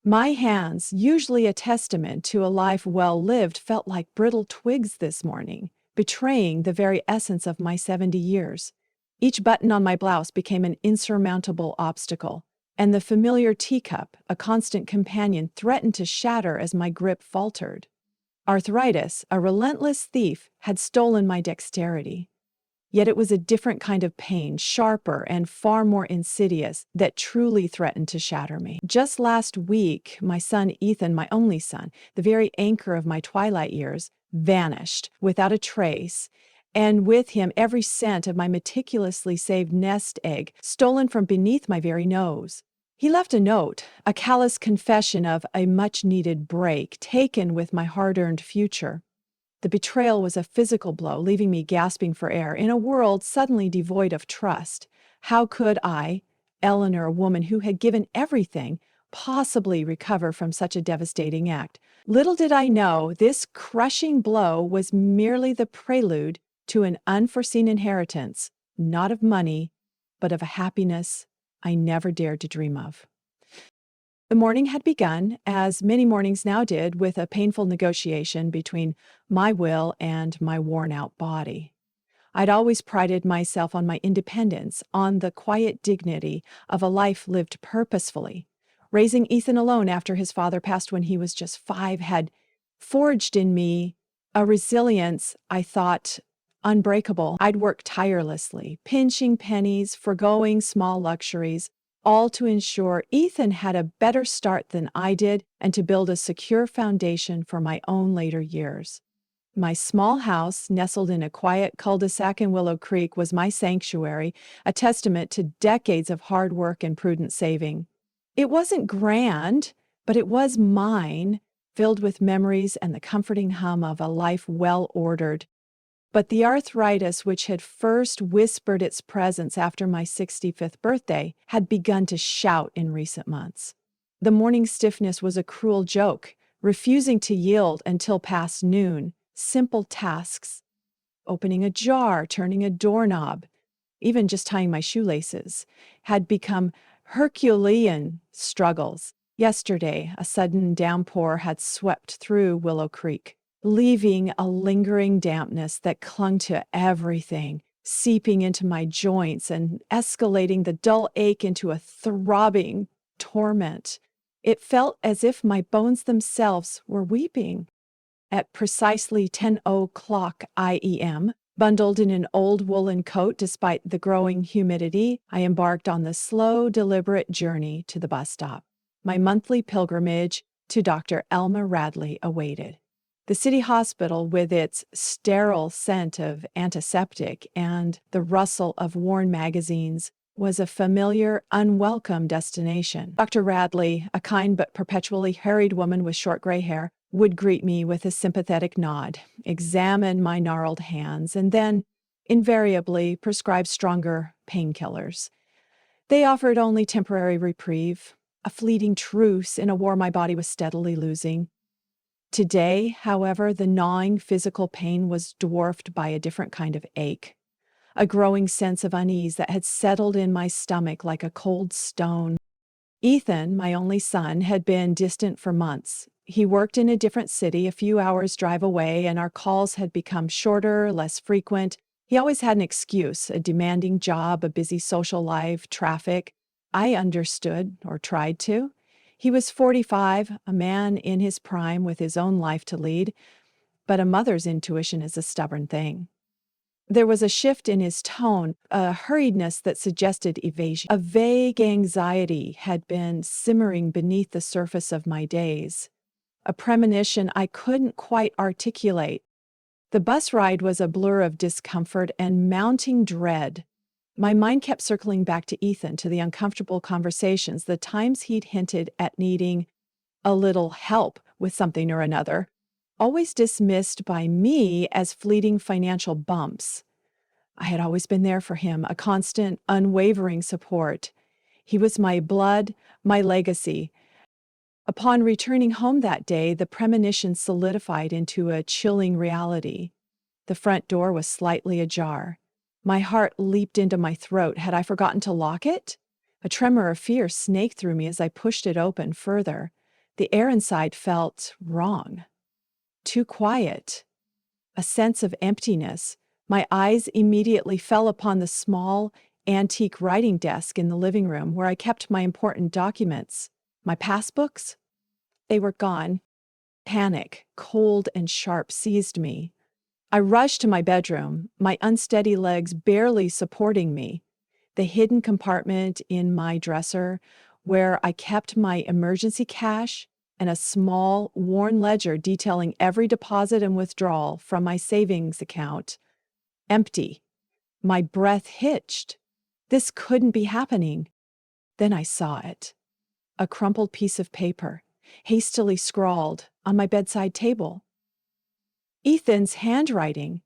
My hands, usually a testament to a life well lived, felt like brittle twigs this morning, betraying the very essence of my 70 years. Each button on my blouse became an insurmountable obstacle, and the familiar teacup, a constant companion, threatened to shatter as my grip faltered. Arthritis, a relentless thief, had stolen my dexterity. Yet it was a different kind of pain, sharper and far more insidious, that truly threatened to shatter me. Just last week, my son Ethan, my only son, the very anchor of my twilight years, vanished without a trace, and with him every cent of my meticulously saved nest egg stolen from beneath my very nose. He left a note, a callous confession of a much-needed break taken with my hard-earned future. The betrayal was a physical blow, leaving me gasping for air in a world suddenly devoid of trust. How could I, Eleanor, a woman who had given everything, possibly recover from such a devastating act? Little did I know this crushing blow was merely the prelude to an unforeseen inheritance, not of money, but of a happiness I never dared to dream of. The morning had begun, as many mornings now did, with a painful negotiation between my will and my worn-out body. I'd always prided myself on my independence, on the quiet dignity of a life lived purposefully. Raising Ethan alone after his father passed when he was just 5 had forged in me a resilience I thought unbreakable. I'd worked tirelessly, pinching pennies, forgoing small luxuries, all to ensure Ethan had a better start than I did and to build a secure foundation for my own later years. My small house, nestled in a quiet cul-de-sac in Willow Creek, was my sanctuary, a testament to decades of hard work and prudent saving. It wasn't grand, but it was mine, filled with memories and the comforting hum of a life well ordered. But the arthritis, which had first whispered its presence after my 65th birthday, had begun to shout in recent months. The morning stiffness was a cruel joke, refusing to yield until past noon. Simple tasks, opening a jar, turning a doorknob, even just tying my shoelaces, had become Herculean struggles. Yesterday, a sudden downpour had swept through Willow Creek, leaving a lingering dampness that clung to everything, seeping into my joints and escalating the dull ache into a throbbing torment. It felt as if my bones themselves were weeping. At precisely 10:00 IEM, bundled in an old woolen coat despite the growing humidity, I embarked on the slow, deliberate journey to the bus stop. My monthly pilgrimage to Dr. Elma Radley awaited. The city hospital, with its sterile scent of antiseptic and the rustle of worn magazines, was a familiar, unwelcome destination. Dr. Radley, a kind but perpetually harried woman with short gray hair, would greet me with a sympathetic nod, examine my gnarled hands, and then, invariably, prescribe stronger painkillers. They offered only temporary reprieve, a fleeting truce in a war my body was steadily losing. Today, however, the gnawing physical pain was dwarfed by a different kind of ache, a growing sense of unease that had settled in my stomach like a cold stone. Ethan, my only son, had been distant for months. He worked in a different city a few hours' drive away, and our calls had become shorter, less frequent. He always had an excuse, a demanding job, a busy social life, traffic. I understood, or tried to. He was 45, a man in his prime with his own life to lead, but a mother's intuition is a stubborn thing. There was a shift in his tone, a hurriedness that suggested evasion. A vague anxiety had been simmering beneath the surface of my days, a premonition I couldn't quite articulate. The bus ride was a blur of discomfort and mounting dread. My mind kept circling back to Ethan, to the uncomfortable conversations, the times he'd hinted at needing a little help with something or another, always dismissed by me as fleeting financial bumps. I had always been there for him, a constant, unwavering support. He was my blood, my legacy. Upon returning home that day, the premonition solidified into a chilling reality. The front door was slightly ajar. My heart leaped into my throat. Had I forgotten to lock it? A tremor of fear snaked through me as I pushed it open further. The air inside felt wrong, too quiet, a sense of emptiness. My eyes immediately fell upon the small, antique writing desk in the living room where I kept my important documents. My passbooks? They were gone. Panic, cold and sharp, seized me. I rushed to my bedroom, my unsteady legs barely supporting me. The hidden compartment in my dresser where I kept my emergency cash and a small, worn ledger detailing every deposit and withdrawal from my savings account. Empty. My breath hitched. This couldn't be happening. Then I saw it. A crumpled piece of paper, hastily scrawled on my bedside table. Ethan's handwriting.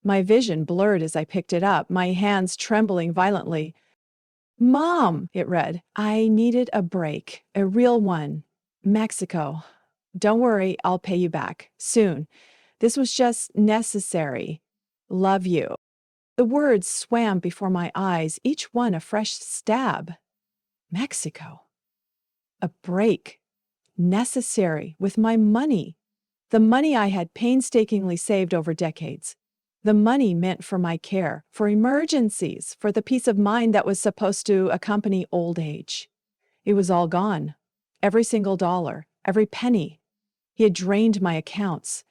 My vision blurred as I picked it up, my hands trembling violently. "Mom," it read, "I needed a break, a real one. Mexico. Don't worry, I'll pay you back. Soon. This was just necessary. Love you." The words swam before my eyes, each one a fresh stab. Mexico. A break. Necessary, with my money. The money I had painstakingly saved over decades. The money meant for my care, for emergencies, for the peace of mind that was supposed to accompany old age. It was all gone. Every single dollar, every penny. He had drained my accounts.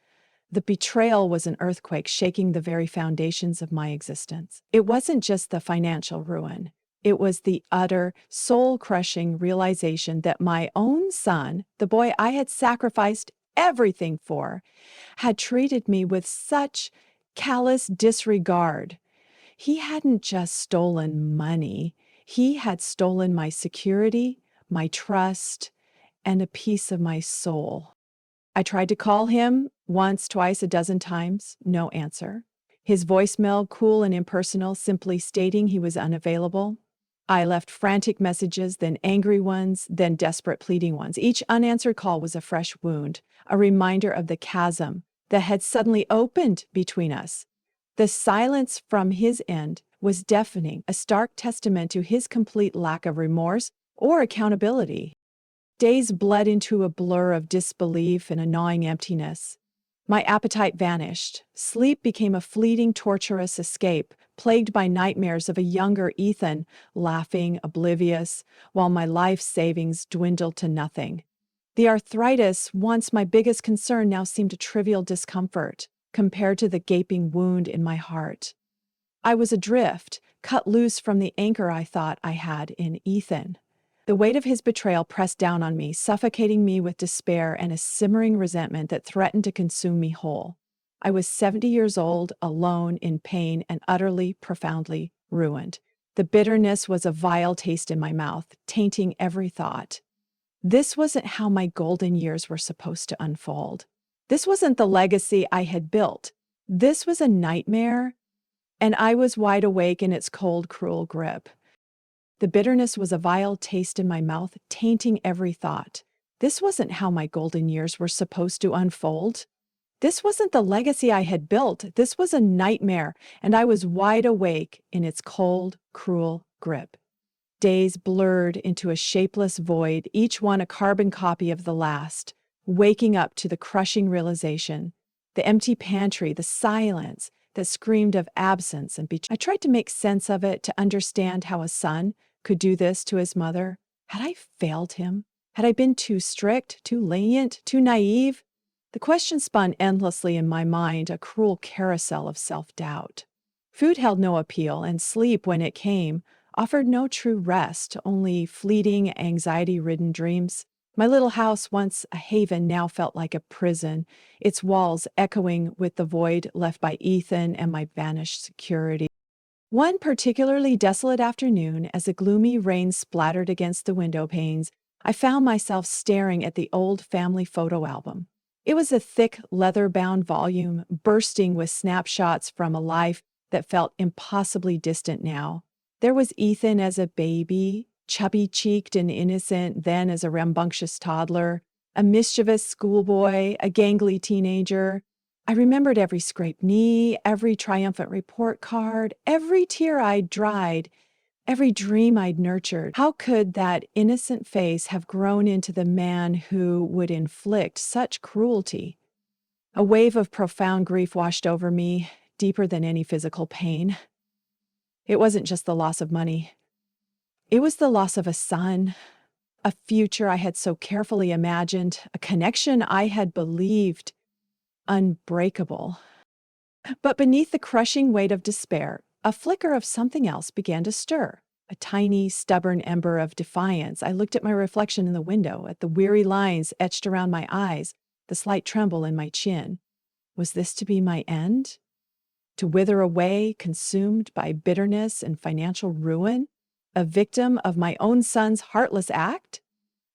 The betrayal was an earthquake shaking the very foundations of my existence. It wasn't just the financial ruin. It was the utter, soul-crushing realization that my own son, the boy I had sacrificed everything for, had treated me with such callous disregard. He hadn't just stolen money. He had stolen my security, my trust, and a piece of my soul. I tried to call him once, twice, a dozen times. No answer. His voicemail, cool and impersonal, simply stating he was unavailable. I left frantic messages, then angry ones, then desperate pleading ones. Each unanswered call was a fresh wound, a reminder of the chasm that had suddenly opened between us. The silence from his end was deafening, a stark testament to his complete lack of remorse or accountability. Days bled into a blur of disbelief and a gnawing emptiness. My appetite vanished. Sleep became a fleeting, torturous escape, plagued by nightmares of a younger Ethan, laughing, oblivious, while my life savings dwindled to nothing. The arthritis, once my biggest concern, now seemed a trivial discomfort compared to the gaping wound in my heart. I was adrift, cut loose from the anchor I thought I had in Ethan. The weight of his betrayal pressed down on me, suffocating me with despair and a simmering resentment that threatened to consume me whole. I was 70 years old, alone, in pain, and utterly, profoundly ruined. The bitterness was a vile taste in my mouth, tainting every thought. This wasn't how my golden years were supposed to unfold. This wasn't the legacy I had built. This was a nightmare, and I was wide awake in its cold, cruel grip. The bitterness was a vile taste in my mouth, tainting every thought. This wasn't how my golden years were supposed to unfold. This wasn't the legacy I had built. This was a nightmare, and I was wide awake in its cold, cruel grip. Days blurred into a shapeless void, each one a carbon copy of the last, waking up to the crushing realization. The empty pantry, the silence that screamed of absence and betrayal. I tried to make sense of it, to understand how a son could do this to his mother. Had I failed him? Had I been too strict, too lenient, too naive? The question spun endlessly in my mind, a cruel carousel of self-doubt. Food held no appeal, and sleep, when it came, offered no true rest, only fleeting, anxiety-ridden dreams. My little house, once a haven, now felt like a prison, its walls echoing with the void left by Ethan and my vanished security. One particularly desolate afternoon, as a gloomy rain splattered against the window panes, I found myself staring at the old family photo album. It was a thick, leather-bound volume, bursting with snapshots from a life that felt impossibly distant now. There was Ethan as a baby, chubby-cheeked and innocent, then as a rambunctious toddler, a mischievous schoolboy, a gangly teenager. I remembered every scraped knee, every triumphant report card, every tear I'd dried, every dream I'd nurtured. How could that innocent face have grown into the man who would inflict such cruelty? A wave of profound grief washed over me, deeper than any physical pain. It wasn't just the loss of money. It was the loss of a son, a future I had so carefully imagined, a connection I had believed unbreakable. But beneath the crushing weight of despair, a flicker of something else began to stir. A tiny, stubborn ember of defiance. I looked at my reflection in the window, at the weary lines etched around my eyes, the slight tremble in my chin. Was this to be my end? To wither away, consumed by bitterness and financial ruin? A victim of my own son's heartless act?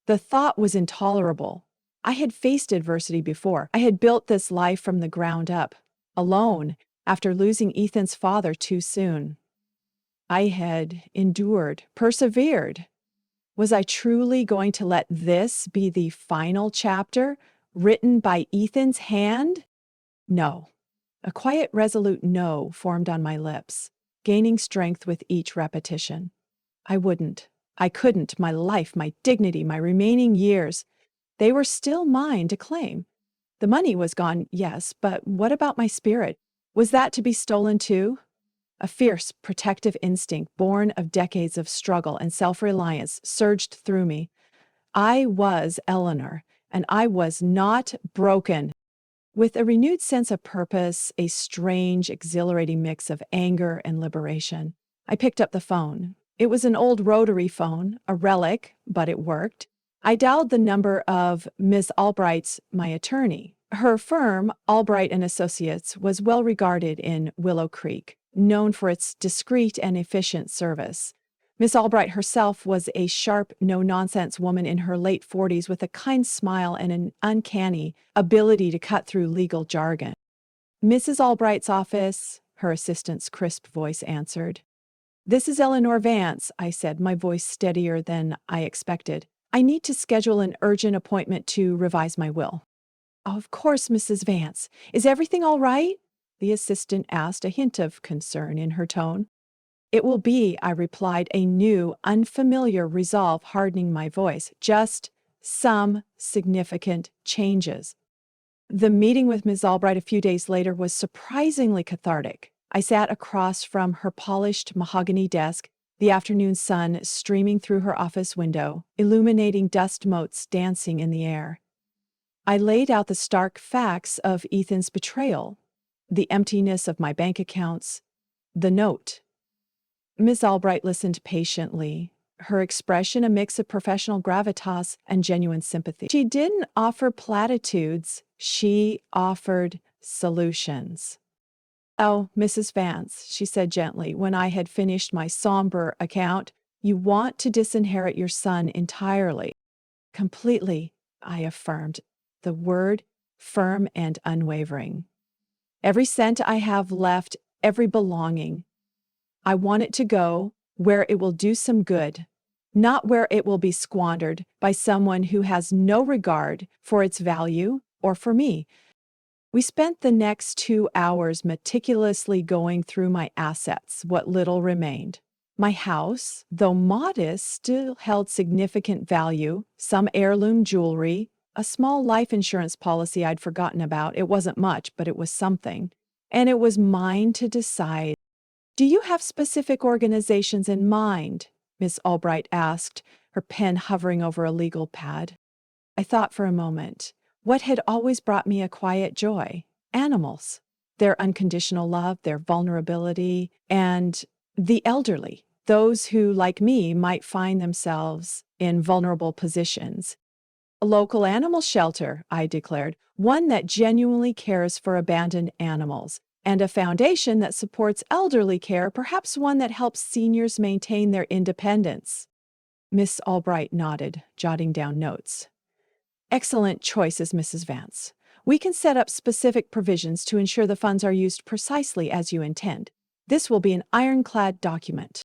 The thought was intolerable. I had faced adversity before. I had built this life from the ground up, alone, after losing Ethan's father too soon. I had endured, persevered. Was I truly going to let this be the final chapter, written by Ethan's hand? No. A quiet, resolute no formed on my lips, gaining strength with each repetition. I wouldn't. I couldn't. My life, my dignity, my remaining years, they were still mine to claim. The money was gone, yes, but what about my spirit? Was that to be stolen too? A fierce, protective instinct born of decades of struggle and self-reliance surged through me. I was Eleanor, and I was not broken. With a renewed sense of purpose, a strange, exhilarating mix of anger and liberation, I picked up the phone. It was an old rotary phone, a relic, but it worked. I dialed the number of Miss Albright's, my attorney. Her firm, Albright and Associates, was well regarded in Willow Creek, known for its discreet and efficient service. Miss Albright herself was a sharp, no-nonsense woman in her late 40s with a kind smile and an uncanny ability to cut through legal jargon. Mrs. Albright's office, her assistant's crisp voice answered. "This is Eleanor Vance," I said, my voice steadier than I expected. "I need to schedule an urgent appointment to revise my will." "Oh, of course, Mrs. Vance. Is everything all right?" the assistant asked, a hint of concern in her tone. "It will be," I replied, a new, unfamiliar resolve hardening my voice. "Just some significant changes." The meeting with Ms. Albright a few days later was surprisingly cathartic. I sat across from her polished mahogany desk, the afternoon sun streaming through her office window, illuminating dust motes dancing in the air. I laid out the stark facts of Ethan's betrayal, the emptiness of my bank accounts, the note. Miss Albright listened patiently, her expression a mix of professional gravitas and genuine sympathy. She didn't offer platitudes, she offered solutions. "Oh, Mrs. Vance," she said gently, when I had finished my somber account, "you want to disinherit your son entirely." "Completely," I affirmed, the word firm and unwavering. "Every cent I have left, every belonging. I want it to go where it will do some good, not where it will be squandered by someone who has no regard for its value or for me." We spent the next 2 hours meticulously going through my assets, what little remained. My house, though modest, still held significant value, some heirloom jewelry, a small life insurance policy I'd forgotten about. It wasn't much, but it was something. And it was mine to decide. "Do you have specific organizations in mind?" Miss Albright asked, her pen hovering over a legal pad. I thought for a moment. What had always brought me a quiet joy? Animals. Their unconditional love, their vulnerability, and the elderly, those who, like me, might find themselves in vulnerable positions. "A local animal shelter," I declared, "one that genuinely cares for abandoned animals, and a foundation that supports elderly care, perhaps one that helps seniors maintain their independence." Miss Albright nodded, jotting down notes. "Excellent choices, Mrs. Vance. We can set up specific provisions to ensure the funds are used precisely as you intend. This will be an ironclad document."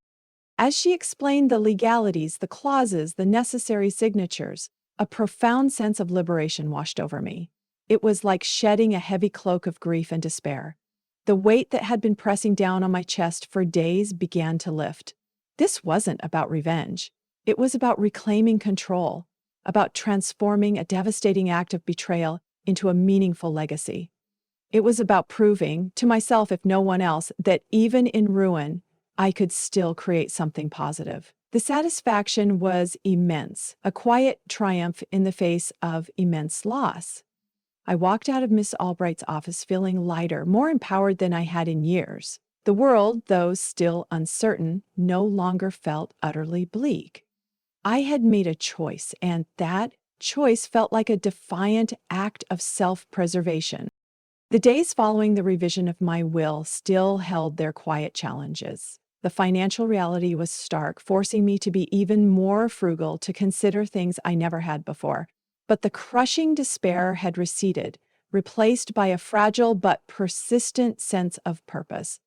As she explained the legalities, the clauses, the necessary signatures, a profound sense of liberation washed over me. It was like shedding a heavy cloak of grief and despair. The weight that had been pressing down on my chest for days began to lift. This wasn't about revenge. It was about reclaiming control, about transforming a devastating act of betrayal into a meaningful legacy. It was about proving, to myself if no one else, that even in ruin, I could still create something positive. The satisfaction was immense, a quiet triumph in the face of immense loss. I walked out of Miss Albright's office feeling lighter, more empowered than I had in years. The world, though still uncertain, no longer felt utterly bleak. I had made a choice, and that choice felt like a defiant act of self-preservation. The days following the revision of my will still held their quiet challenges. The financial reality was stark, forcing me to be even more frugal, to consider things I never had before. But the crushing despair had receded, replaced by a fragile but persistent sense of purpose.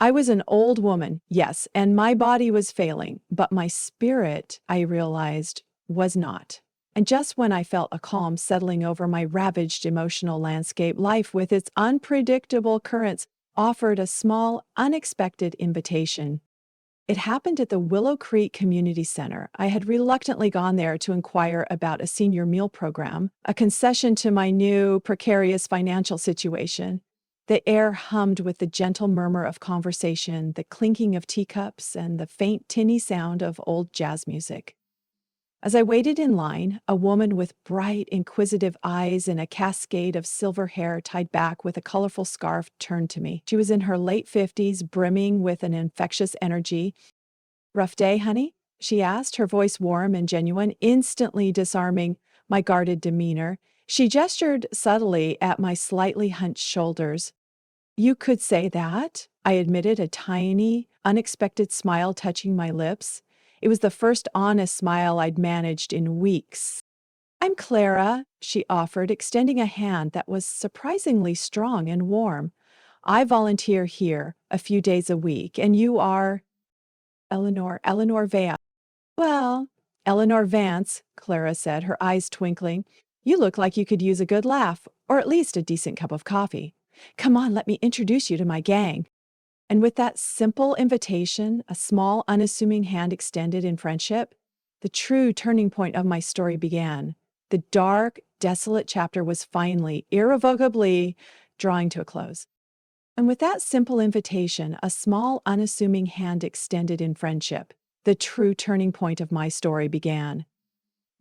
I was an old woman, yes, and my body was failing, but my spirit, I realized, was not. And just when I felt a calm settling over my ravaged emotional landscape, life with its unpredictable currents offered a small, unexpected invitation. It happened at the Willow Creek Community Center. I had reluctantly gone there to inquire about a senior meal program, a concession to my new, precarious financial situation. The air hummed with the gentle murmur of conversation, the clinking of teacups, and the faint, tinny sound of old jazz music. As I waited in line, a woman with bright, inquisitive eyes and a cascade of silver hair tied back with a colorful scarf turned to me. She was in her late 50s, brimming with an infectious energy. "Rough day, honey?" she asked, her voice warm and genuine, instantly disarming my guarded demeanor. She gestured subtly at my slightly hunched shoulders. "You could say that," I admitted, a tiny, unexpected smile touching my lips. It was the first honest smile I'd managed in weeks. "I'm Clara," she offered, extending a hand that was surprisingly strong and warm. "I volunteer here a few days a week, and you are—" Eleanor Vance." "Well, Eleanor Vance," Clara said, her eyes twinkling. "You look like you could use a good laugh, or at least a decent cup of coffee. Come on, let me introduce you to my gang." And with that simple invitation, a small, unassuming hand extended in friendship, the true turning point of my story began. The dark, desolate chapter was finally, irrevocably drawing to a close. And with that simple invitation, a small, unassuming hand extended in friendship, the true turning point of my story began.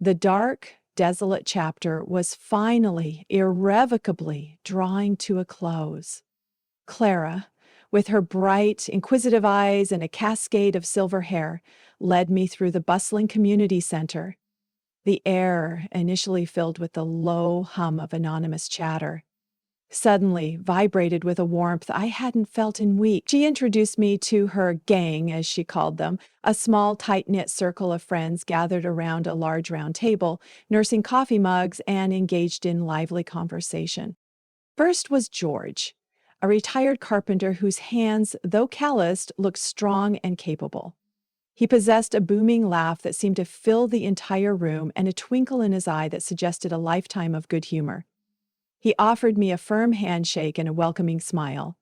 The dark, desolate chapter was finally, irrevocably drawing to a close. Clara, with her bright, inquisitive eyes and a cascade of silver hair, led me through the bustling community center. The air, initially filled with the low hum of anonymous chatter, suddenly vibrated with a warmth I hadn't felt in weeks. She introduced me to her gang, as she called them, a small, tight-knit circle of friends gathered around a large round table, nursing coffee mugs and engaged in lively conversation. First was George, a retired carpenter whose hands, though calloused, looked strong and capable. He possessed a booming laugh that seemed to fill the entire room and a twinkle in his eye that suggested a lifetime of good humor. He offered me a firm handshake and a welcoming smile.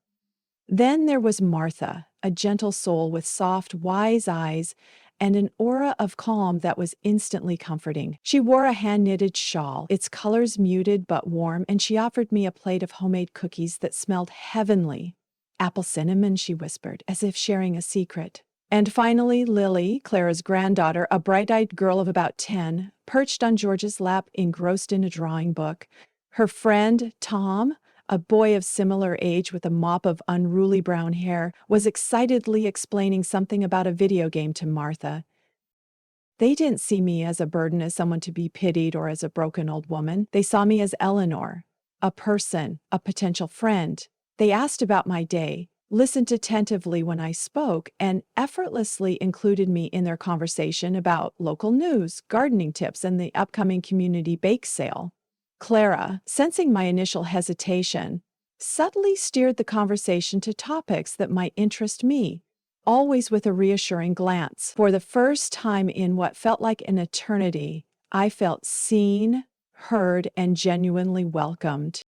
Then there was Martha, a gentle soul with soft, wise eyes and an aura of calm that was instantly comforting. She wore a hand-knitted shawl, its colors muted but warm, and she offered me a plate of homemade cookies that smelled heavenly. "Apple cinnamon," she whispered, as if sharing a secret. And finally, Lily, Clara's granddaughter, a bright-eyed girl of about 10, perched on George's lap, engrossed in a drawing book. Her friend, Tom, a boy of similar age with a mop of unruly brown hair, was excitedly explaining something about a video game to Martha. They didn't see me as a burden, as someone to be pitied, or as a broken old woman. They saw me as Eleanor, a person, a potential friend. They asked about my day, listened attentively when I spoke, and effortlessly included me in their conversation about local news, gardening tips, and the upcoming community bake sale. Clara, sensing my initial hesitation, subtly steered the conversation to topics that might interest me, always with a reassuring glance. For the first time in what felt like an eternity, I felt seen, heard, and genuinely welcomed.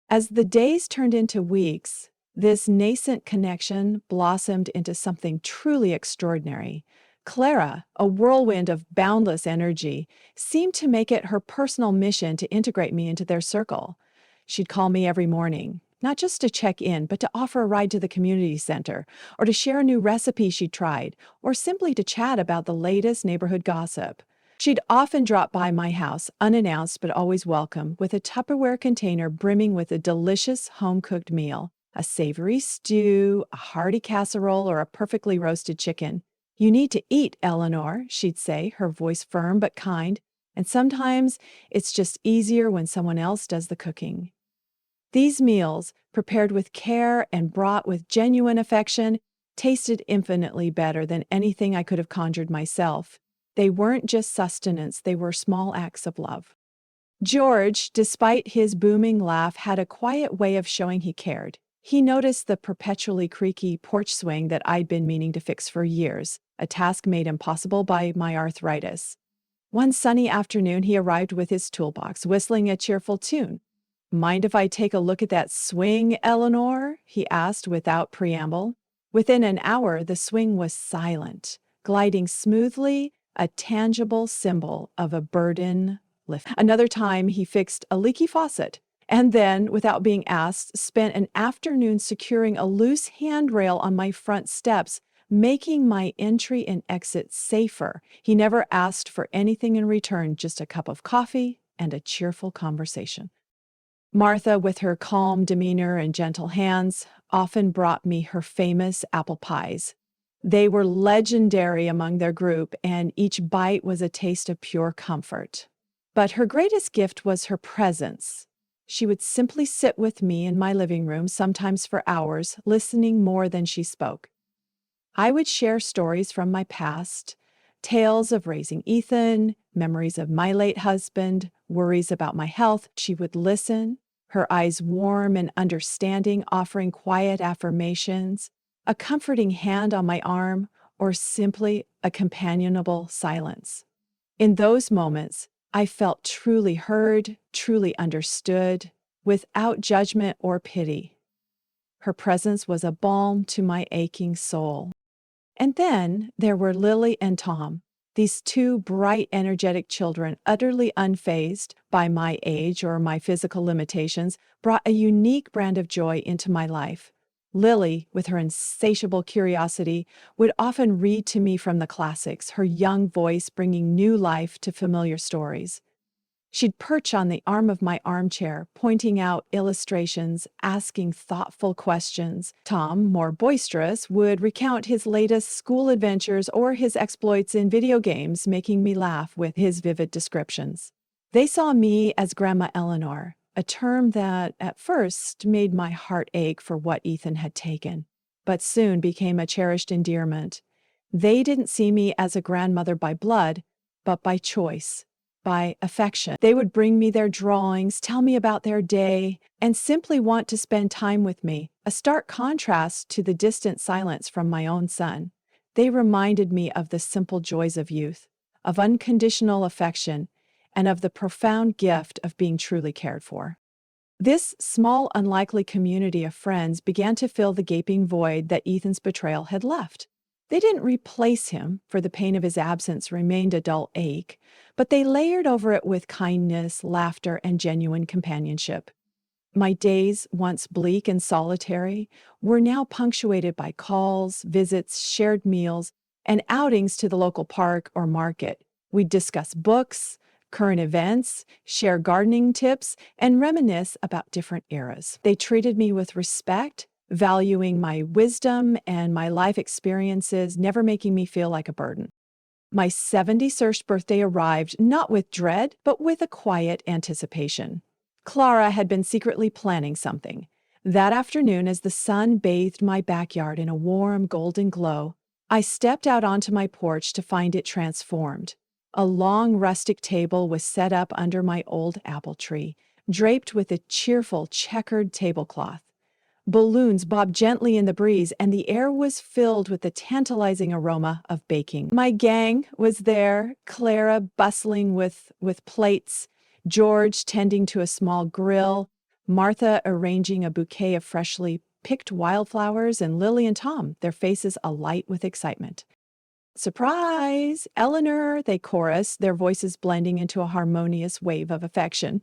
As the days turned into weeks, this nascent connection blossomed into something truly extraordinary. Clara, a whirlwind of boundless energy, seemed to make it her personal mission to integrate me into their circle. She'd call me every morning, not just to check in, but to offer a ride to the community center, or to share a new recipe she'd tried, or simply to chat about the latest neighborhood gossip. She'd often drop by my house, unannounced but always welcome, with a Tupperware container brimming with a delicious home-cooked meal, a savory stew, a hearty casserole, or a perfectly roasted chicken. "You need to eat, Eleanor," she'd say, her voice firm but kind, "and sometimes it's just easier when someone else does the cooking." These meals, prepared with care and brought with genuine affection, tasted infinitely better than anything I could have conjured myself. They weren't just sustenance, they were small acts of love. George, despite his booming laugh, had a quiet way of showing he cared. He noticed the perpetually creaky porch swing that I'd been meaning to fix for years, a task made impossible by my arthritis. One sunny afternoon, he arrived with his toolbox, whistling a cheerful tune. "Mind if I take a look at that swing, Eleanor?" he asked without preamble. Within an hour, the swing was silent, gliding smoothly, a tangible symbol of a burden lift. Another time, he fixed a leaky faucet, and then, without being asked, spent an afternoon securing a loose handrail on my front steps, making my entry and exit safer. He never asked for anything in return, just a cup of coffee and a cheerful conversation. Martha, with her calm demeanor and gentle hands, often brought me her famous apple pies. They were legendary among their group, and each bite was a taste of pure comfort. But her greatest gift was her presence. She would simply sit with me in my living room, sometimes for hours, listening more than she spoke. I would share stories from my past, tales of raising Ethan, memories of my late husband, worries about my health. She would listen, her eyes warm and understanding, offering quiet affirmations, a comforting hand on my arm, or simply a companionable silence. In those moments, I felt truly heard, truly understood, without judgment or pity. Her presence was a balm to my aching soul. And then there were Lily and Tom, these two bright, energetic children, utterly unfazed by my age or my physical limitations, brought a unique brand of joy into my life. Lily, with her insatiable curiosity, would often read to me from the classics, her young voice bringing new life to familiar stories. She'd perch on the arm of my armchair, pointing out illustrations, asking thoughtful questions. Tom, more boisterous, would recount his latest school adventures or his exploits in video games, making me laugh with his vivid descriptions. They saw me as Grandma Eleanor, a term that at first made my heart ache for what Ethan had taken, but soon became a cherished endearment. They didn't see me as a grandmother by blood, but by choice, by affection. They would bring me their drawings, tell me about their day, and simply want to spend time with me, a stark contrast to the distant silence from my own son. They reminded me of the simple joys of youth, of unconditional affection, and of the profound gift of being truly cared for. This small, unlikely community of friends began to fill the gaping void that Ethan's betrayal had left. They didn't replace him, for the pain of his absence remained a dull ache, but they layered over it with kindness, laughter, and genuine companionship. My days, once bleak and solitary, were now punctuated by calls, visits, shared meals, and outings to the local park or market. We'd discuss books, current events, share gardening tips, and reminisce about different eras. They treated me with respect, valuing my wisdom and my life experiences, never making me feel like a burden. My 71st birthday arrived not with dread, but with a quiet anticipation. Clara had been secretly planning something. That afternoon, as the sun bathed my backyard in a warm, golden glow, I stepped out onto my porch to find it transformed. A long, rustic table was set up under my old apple tree, draped with a cheerful, checkered tablecloth. Balloons bobbed gently in the breeze, and the air was filled with the tantalizing aroma of baking. My gang was there, Clara bustling with plates, George tending to a small grill, Martha arranging a bouquet of freshly picked wildflowers, and Lily and Tom, their faces alight with excitement. Surprise! Eleanor, they chorused, their voices blending into a harmonious wave of affection.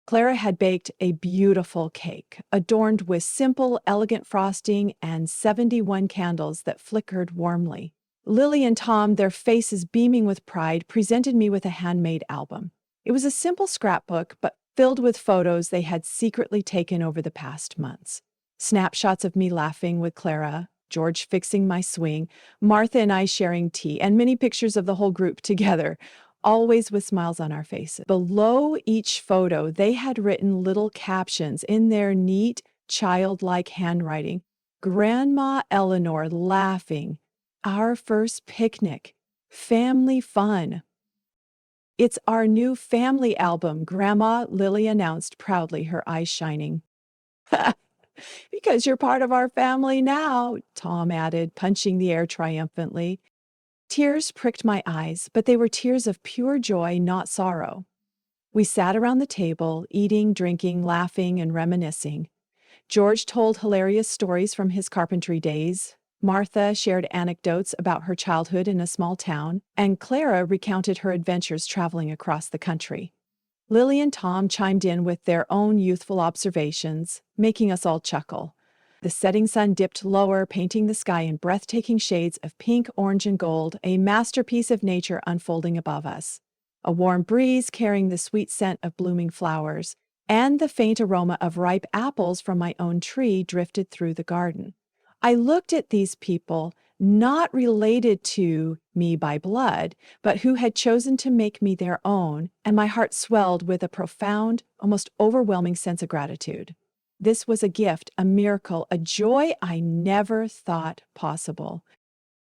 Clara had baked a beautiful cake, adorned with simple, elegant frosting and 71 candles that flickered warmly. Lily and Tom, their faces beaming with pride, presented me with a handmade album. It was a simple scrapbook, but filled with photos they had secretly taken over the past months. Snapshots of me laughing with Clara, George fixing my swing, Martha and I sharing tea, and many pictures of the whole group together, always with smiles on our faces. Below each photo, they had written little captions in their neat, childlike handwriting. Grandma Eleanor laughing. Our first picnic. Family fun. It's our new family album, Grandma, Lily announced proudly, her eyes shining. Because you're part of our family now, Tom added, punching the air triumphantly. Tears pricked my eyes, but they were tears of pure joy, not sorrow. We sat around the table, eating, drinking, laughing, and reminiscing. George told hilarious stories from his carpentry days. Martha shared anecdotes about her childhood in a small town, and Clara recounted her adventures traveling across the country. Lily and Tom chimed in with their own youthful observations, making us all chuckle. The setting sun dipped lower, painting the sky in breathtaking shades of pink, orange, and gold, a masterpiece of nature unfolding above us. A warm breeze carrying the sweet scent of blooming flowers, and the faint aroma of ripe apples from my own tree drifted through the garden. I looked at these people, not related to me by blood, but who had chosen to make me their own, and my heart swelled with a profound, almost overwhelming sense of gratitude. This was a gift, a miracle, a joy I never thought possible.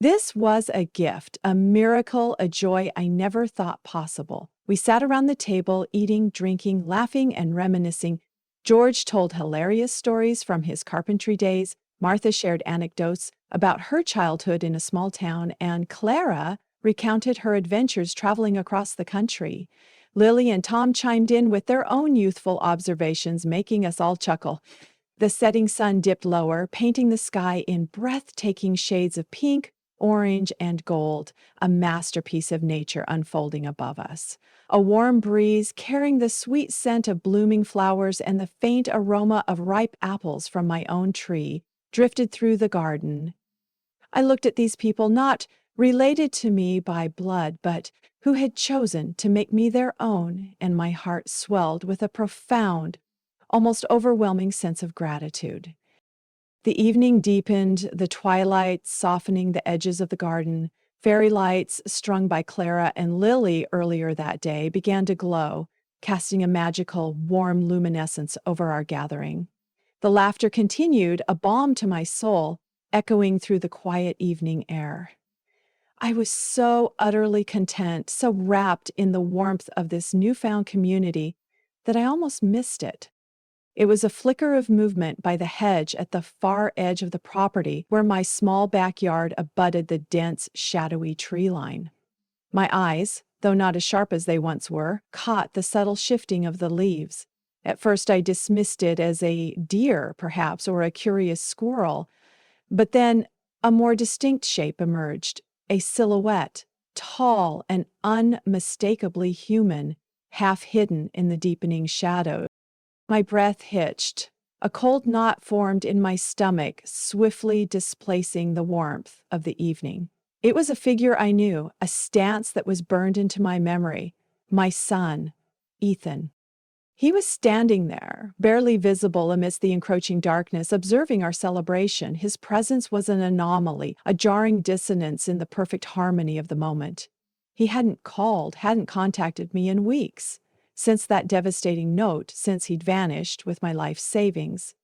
This was a gift, a miracle, a joy I never thought possible. We sat around the table, eating, drinking, laughing, and reminiscing. George told hilarious stories from his carpentry days. Martha shared anecdotes about her childhood in a small town, and Clara recounted her adventures traveling across the country. Lily and Tom chimed in with their own youthful observations, making us all chuckle. The setting sun dipped lower, painting the sky in breathtaking shades of pink, orange, and gold, a masterpiece of nature unfolding above us. A warm breeze carrying the sweet scent of blooming flowers and the faint aroma of ripe apples from my own tree drifted through the garden. I looked at these people, not related to me by blood, but who had chosen to make me their own, and my heart swelled with a profound, almost overwhelming sense of gratitude. The evening deepened, the twilight softening the edges of the garden. Fairy lights, strung by Clara and Lily earlier that day, began to glow, casting a magical, warm luminescence over our gathering. The laughter continued, a balm to my soul, echoing through the quiet evening air. I was so utterly content, so wrapped in the warmth of this newfound community, that I almost missed it. It was a flicker of movement by the hedge at the far edge of the property where my small backyard abutted the dense, shadowy tree line. My eyes, though not as sharp as they once were, caught the subtle shifting of the leaves. At first I dismissed it as a deer, perhaps, or a curious squirrel, but then a more distinct shape emerged, a silhouette, tall and unmistakably human, half hidden in the deepening shadows. My breath hitched. A cold knot formed in my stomach, swiftly displacing the warmth of the evening. It was a figure I knew, a stance that was burned into my memory. My son, Ethan. He was standing there, barely visible amidst the encroaching darkness, observing our celebration. His presence was an anomaly, a jarring dissonance in the perfect harmony of the moment. He hadn't called, hadn't contacted me in weeks, since that devastating note, since he'd vanished with my life savings.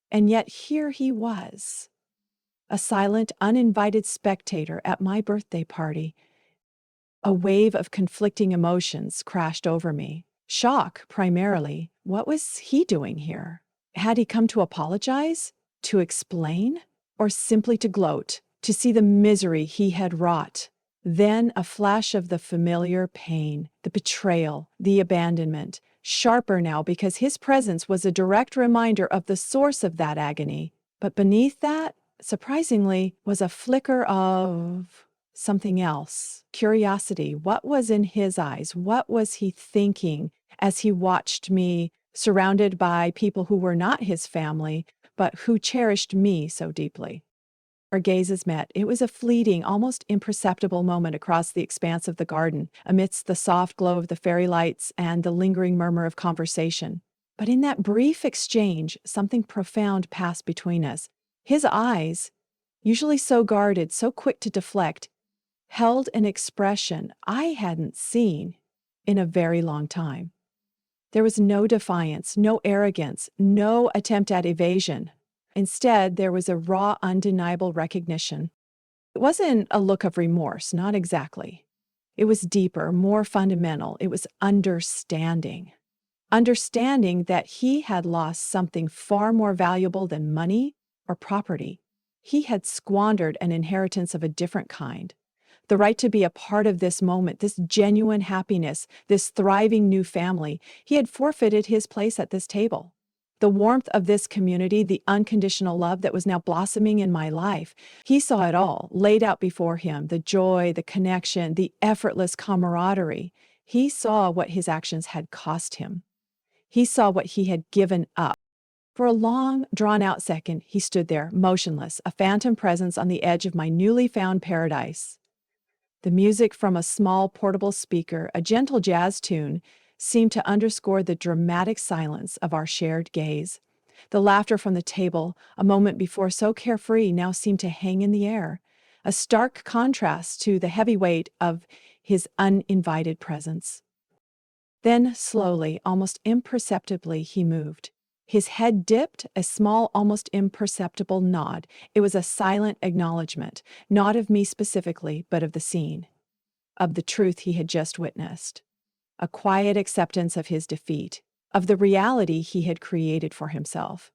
And yet here he was, a silent, uninvited spectator at my birthday party. A wave of conflicting emotions crashed over me. Shock, primarily. What was he doing here? Had he come to apologize? To explain? Or simply to gloat? To see the misery he had wrought? Then a flash of the familiar pain, the betrayal, the abandonment, sharper now because his presence was a direct reminder of the source of that agony. But beneath that, surprisingly, was a flicker of something else. Curiosity. What was in his eyes? What was he thinking as he watched me surrounded by people who were not his family, but who cherished me so deeply? Our gazes met. It was a fleeting, almost imperceptible moment across the expanse of the garden, amidst the soft glow of the fairy lights and the lingering murmur of conversation. But in that brief exchange, something profound passed between us. His eyes, usually so guarded, so quick to deflect, held an expression I hadn't seen in a very long time. There was no defiance, no arrogance, no attempt at evasion. Instead, there was a raw, undeniable recognition. It wasn't a look of remorse, not exactly. It was deeper, more fundamental. It was understanding. Understanding that he had lost something far more valuable than money or property. He had squandered an inheritance of a different kind. The right to be a part of this moment, this genuine happiness, this thriving new family. He had forfeited his place at this table. The warmth of this community, the unconditional love that was now blossoming in my life. He saw it all laid out before him, the joy, the connection, the effortless camaraderie. He saw what his actions had cost him. He saw what he had given up. For a long, drawn-out second, he stood there, motionless, a phantom presence on the edge of my newly found paradise. The music from a small portable speaker, a gentle jazz tune, seemed to underscore the dramatic silence of our shared gaze. The laughter from the table, a moment before so carefree, now seemed to hang in the air, a stark contrast to the heavy weight of his uninvited presence. Then, slowly, almost imperceptibly, he moved. His head dipped, a small, almost imperceptible nod. It was a silent acknowledgement, not of me specifically, but of the scene, of the truth he had just witnessed. A quiet acceptance of his defeat, of the reality he had created for himself.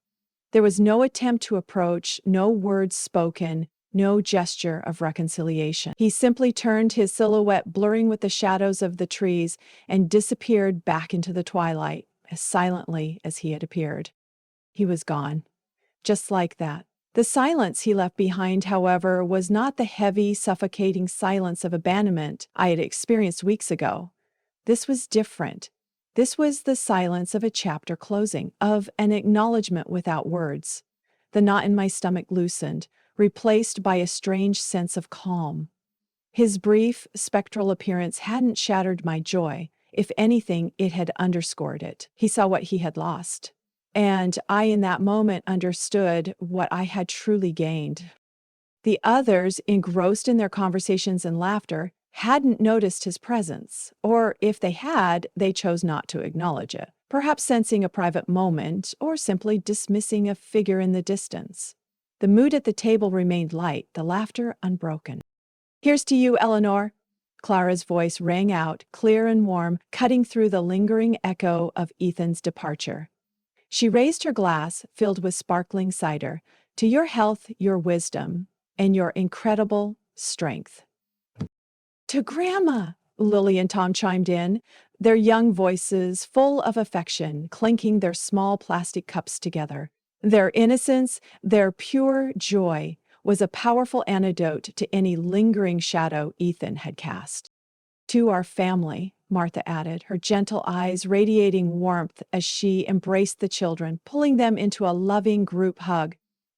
There was no attempt to approach, no words spoken, no gesture of reconciliation. He simply turned, his silhouette blurring with the shadows of the trees, and disappeared back into the twilight, as silently as he had appeared. He was gone, just like that. The silence he left behind, however, was not the heavy, suffocating silence of abandonment I had experienced weeks ago. This was different. This was the silence of a chapter closing, of an acknowledgement without words. The knot in my stomach loosened, replaced by a strange sense of calm. His brief, spectral appearance hadn't shattered my joy. If anything, it had underscored it. He saw what he had lost. And I, in that moment, understood what I had truly gained. The others, engrossed in their conversations and laughter, hadn't noticed his presence, or if they had, they chose not to acknowledge it, perhaps sensing a private moment or simply dismissing a figure in the distance. The mood at the table remained light, the laughter unbroken. "Here's to you, Eleanor." Clara's voice rang out, clear and warm, cutting through the lingering echo of Ethan's departure. She raised her glass, filled with sparkling cider. "To your health, your wisdom, and your incredible strength." "To Grandma," Lily and Tom chimed in, their young voices full of affection, clinking their small plastic cups together. Their innocence, their pure joy, was a powerful antidote to any lingering shadow Ethan had cast. "To our family," Martha added, her gentle eyes radiating warmth as she embraced the children, pulling them into a loving group hug.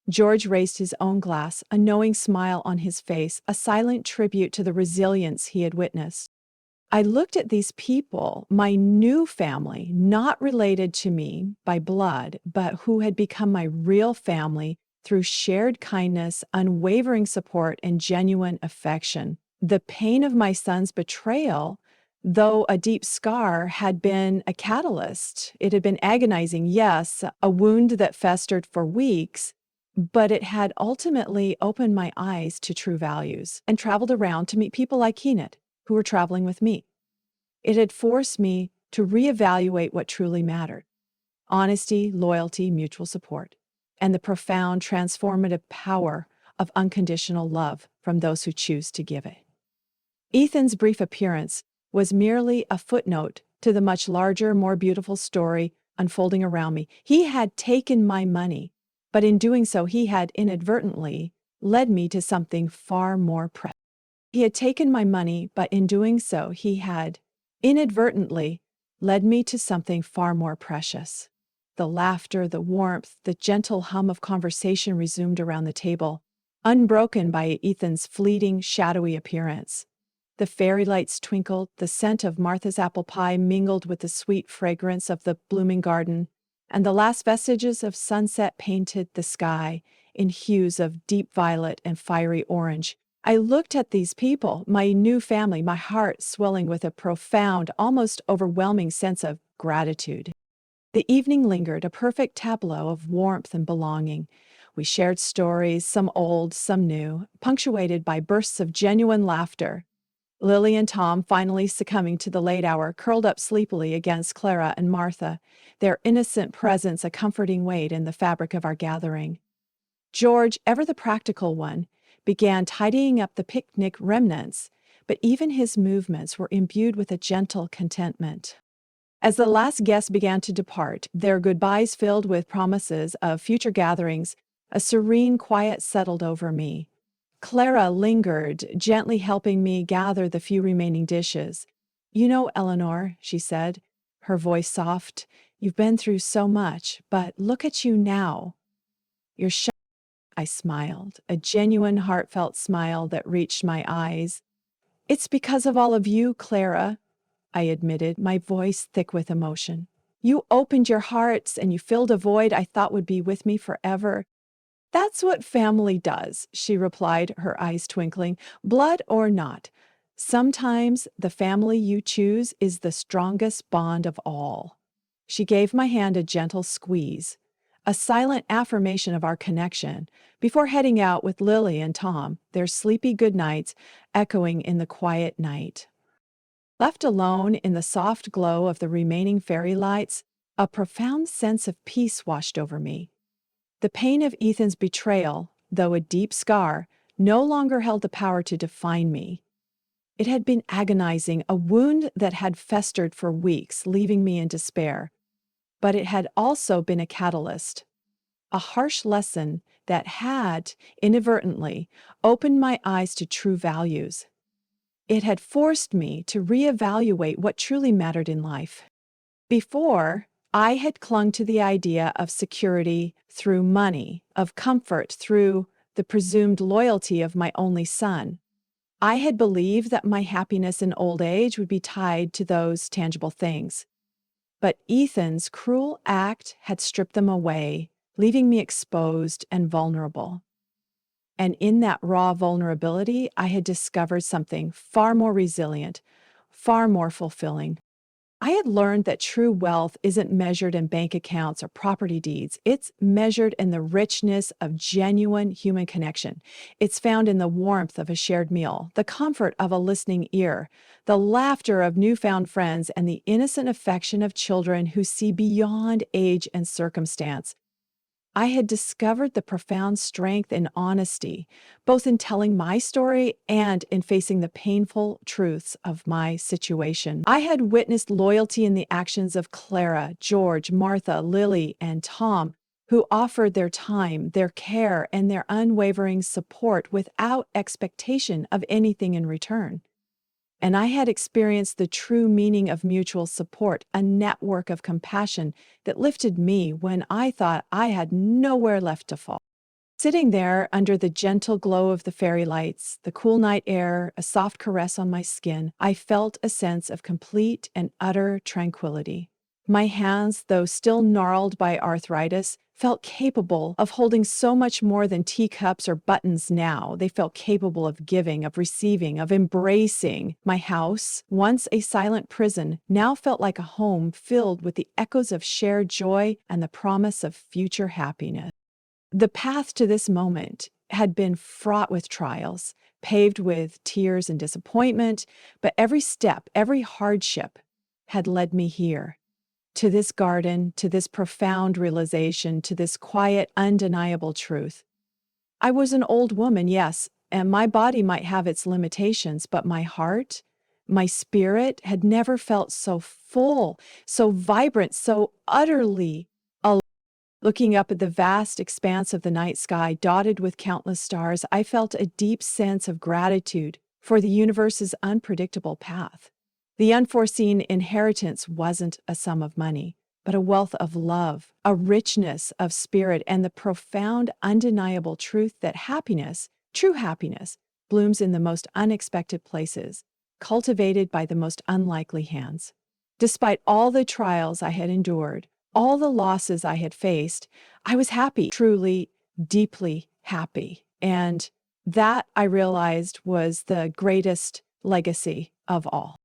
George raised his own glass, a knowing smile on his face, a silent tribute to the resilience he had witnessed. I looked at these people, my new family, not related to me by blood, but who had become my real family through shared kindness, unwavering support, and genuine affection. The pain of my son's betrayal, though a deep scar, had been a catalyst. It had been agonizing, yes, a wound that festered for weeks, but it had ultimately opened my eyes to true values and traveled around to meet people like Keenan, who were traveling with me. It had forced me to reevaluate what truly mattered: honesty, loyalty, mutual support, and the profound transformative power of unconditional love from those who choose to give it. Ethan's brief appearance was merely a footnote to the much larger, more beautiful story unfolding around me. He had taken my money, but in doing so, he had inadvertently led me to something far more precious. He had taken my money, but in doing so, he had, inadvertently, led me to something far more precious. The laughter, the warmth, the gentle hum of conversation resumed around the table, unbroken by Ethan's fleeting, shadowy appearance. The fairy lights twinkled, the scent of Martha's apple pie mingled with the sweet fragrance of the blooming garden, and the last vestiges of sunset painted the sky in hues of deep violet and fiery orange. I looked at these people, my new family, my heart swelling with a profound, almost overwhelming sense of gratitude. The evening lingered, a perfect tableau of warmth and belonging. We shared stories, some old, some new, punctuated by bursts of genuine laughter. Lily and Tom, finally succumbing to the late hour, curled up sleepily against Clara and Martha, their innocent presence a comforting weight in the fabric of our gathering. George, ever the practical one, began tidying up the picnic remnants, but even his movements were imbued with a gentle contentment. As the last guests began to depart, their goodbyes filled with promises of future gatherings, a serene quiet settled over me. Clara lingered, gently helping me gather the few remaining dishes. "You know, Eleanor," she said, her voice soft, "you've been through so much, but look at you now. You're shining." I smiled, a genuine, heartfelt smile that reached my eyes. "It's because of all of you, Clara," I admitted, my voice thick with emotion. "You opened your hearts and you filled a void I thought would be with me forever." "That's what family does," she replied, her eyes twinkling, "blood or not. Sometimes the family you choose is the strongest bond of all." She gave my hand a gentle squeeze, a silent affirmation of our connection, before heading out with Lily and Tom, their sleepy goodnights echoing in the quiet night. Left alone in the soft glow of the remaining fairy lights, a profound sense of peace washed over me. The pain of Ethan's betrayal, though a deep scar, no longer held the power to define me. It had been agonizing, a wound that had festered for weeks, leaving me in despair. But it had also been a catalyst, a harsh lesson that had, inadvertently, opened my eyes to true values. It had forced me to reevaluate what truly mattered in life. Before, I had clung to the idea of security through money, of comfort through the presumed loyalty of my only son. I had believed that my happiness in old age would be tied to those tangible things. But Ethan's cruel act had stripped them away, leaving me exposed and vulnerable. And in that raw vulnerability, I had discovered something far more resilient, far more fulfilling. I had learned that true wealth isn't measured in bank accounts or property deeds. It's measured in the richness of genuine human connection. It's found in the warmth of a shared meal, the comfort of a listening ear, the laughter of newfound friends, and the innocent affection of children who see beyond age and circumstance. I had discovered the profound strength in honesty, both in telling my story and in facing the painful truths of my situation. I had witnessed loyalty in the actions of Clara, George, Martha, Lily, and Tom, who offered their time, their care, and their unwavering support without expectation of anything in return. And I had experienced the true meaning of mutual support, a network of compassion that lifted me when I thought I had nowhere left to fall. Sitting there under the gentle glow of the fairy lights, the cool night air, a soft caress on my skin, I felt a sense of complete and utter tranquility. My hands, though still gnarled by arthritis, felt capable of holding so much more than teacups or buttons now. They felt capable of giving, of receiving, of embracing. My house, once a silent prison, now felt like a home filled with the echoes of shared joy and the promise of future happiness. The path to this moment had been fraught with trials, paved with tears and disappointment, but every step, every hardship had led me here, to this garden, to this profound realization, to this quiet, undeniable truth. I was an old woman, yes, and my body might have its limitations, but my heart, my spirit had never felt so full, so vibrant, so utterly alive. Looking up at the vast expanse of the night sky, dotted with countless stars, I felt a deep sense of gratitude for the universe's unpredictable path. The unforeseen inheritance wasn't a sum of money, but a wealth of love, a richness of spirit, and the profound, undeniable truth that happiness, true happiness, blooms in the most unexpected places, cultivated by the most unlikely hands. Despite all the trials I had endured, all the losses I had faced, I was happy, truly, deeply happy. And that, I realized, was the greatest legacy of all.